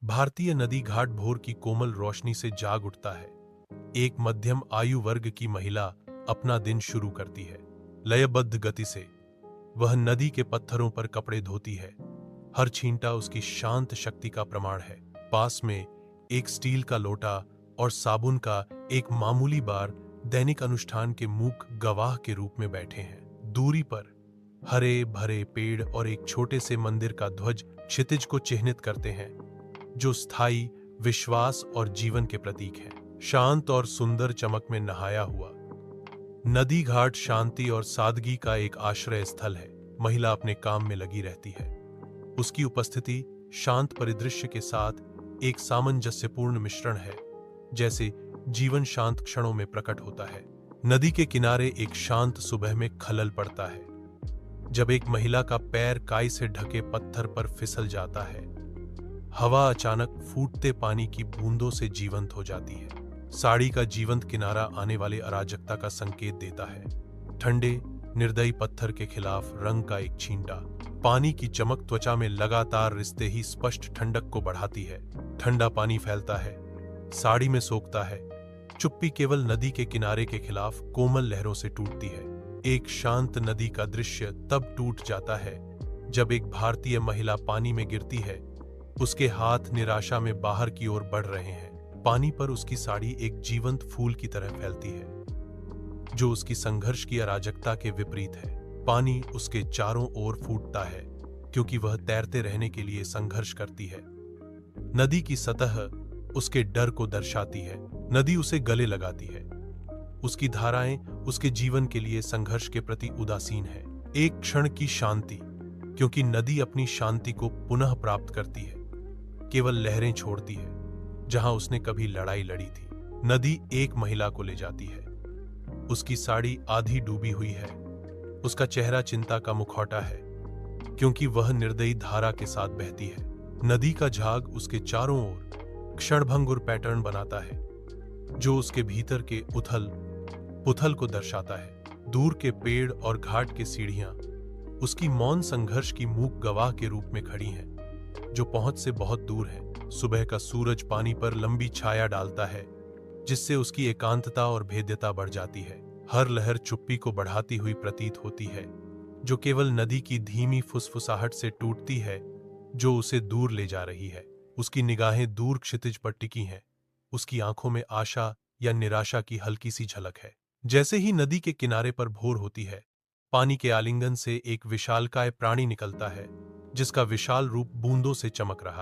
भारतीय नदी घाट भोर की कोमल रोशनी से जाग उठता है। एक मध्यम आयु वर्ग की महिला अपना दिन शुरू करती है। लयबद्ध गति से वह नदी के पत्थरों पर कपड़े धोती है। हर छींटा उसकी शांत शक्ति का प्रमाण है। पास में एक स्टील का लोटा और साबुन का एक मामूली बार दैनिक अनुष्ठान के मूक गवाह के रूप में बैठे हैं। दूरी पर हरे भरे पेड़ और एक छोटे से मंदिर का ध्वज क्षितिज को चिह्नित करते हैं, जो स्थायी विश्वास और जीवन के प्रतीक हैं। शांत और सुंदर चमक में नहाया हुआ नदी घाट शांति और सादगी का एक आश्रय स्थल है। महिला अपने काम में लगी रहती है। उसकी उपस्थिति शांत परिदृश्य के साथ एक सामंजस्यपूर्ण मिश्रण है, जैसे जीवन शांत क्षणों में प्रकट होता है। नदी के किनारे एक शांत सुबह में खलल पड़ता है, जब एक महिला का पैर काई से ढके पत्थर पर फिसल जाता है। हवा अचानक फूटते पानी की बूंदों से जीवंत हो जाती है। साड़ी का जीवंत किनारा आने वाले अराजकता का संकेत देता है। ठंडे निर्दयी पत्थर के खिलाफ रंग का एक छींटा। पानी की चमक त्वचा में लगातार रिश्ते ही स्पष्ट ठंडक को बढ़ाती है। ठंडा पानी फैलता है, साड़ी में सोखता है। चुप्पी केवल नदी के किनारे के खिलाफ कोमल लहरों से टूटती है। एक शांत नदी का दृश्य तब टूट जाता है जब एक भारतीय महिला पानी में गिरती है। उसके हाथ निराशा में बाहर की ओर बढ़ रहे हैं। पानी पर उसकी साड़ी एक जीवंत फूल की तरह फैलती है, जो उसकी संघर्ष की अराजकता के विपरीत है। पानी उसके चारों ओर फूटता है, क्योंकि वह तैरते रहने के लिए संघर्ष करती है। नदी की सतह उसके डर को दर्शाती है। नदी उसे गले लगाती है। उसकी धाराएं उसके जीवन के लिए संघर्ष के प्रति उदासीन है। एक क्षण की शांति, क्योंकि नदी अपनी शांति को पुनः प्राप्त करती है, केवल लहरें छोड़ती है जहां उसने कभी लड़ाई लड़ी थी। नदी एक महिला को ले जाती है। उसकी साड़ी आधी डूबी हुई है। उसका चेहरा चिंता का मुखौटा है, क्योंकि वह निर्दयी धारा के साथ बहती है। नदी का झाग उसके चारों ओर क्षणभंगुर पैटर्न बनाता है, जो उसके भीतर के उथल पुथल को दर्शाता है। दूर के पेड़ और घाट के सीढ़ियां उसकी मौन संघर्ष की मूक गवाह के रूप में खड़ी हैं, जो पहुंच से बहुत दूर है। सुबह का सूरज पानी पर लंबी छाया डालता है, जिससे उसकी एकांतता और भेद्यता बढ़ जाती है। हर लहर चुप्पी को बढ़ाती हुई प्रतीत होती है, जो केवल नदी की धीमी फुसफुसाहट से टूटती है, जो उसे दूर ले जा रही है। उसकी निगाहें दूर क्षितिज पर टिकी हैं। उसकी आंखों में आशा या निराशा की हल्की सी झलक है। जैसे ही नदी के किनारे पर भोर होती है, पानी के आलिंगन से एक विशालकाय प्राणी निकलता है, जिसका विशाल रूप बूंदों से चमक रहा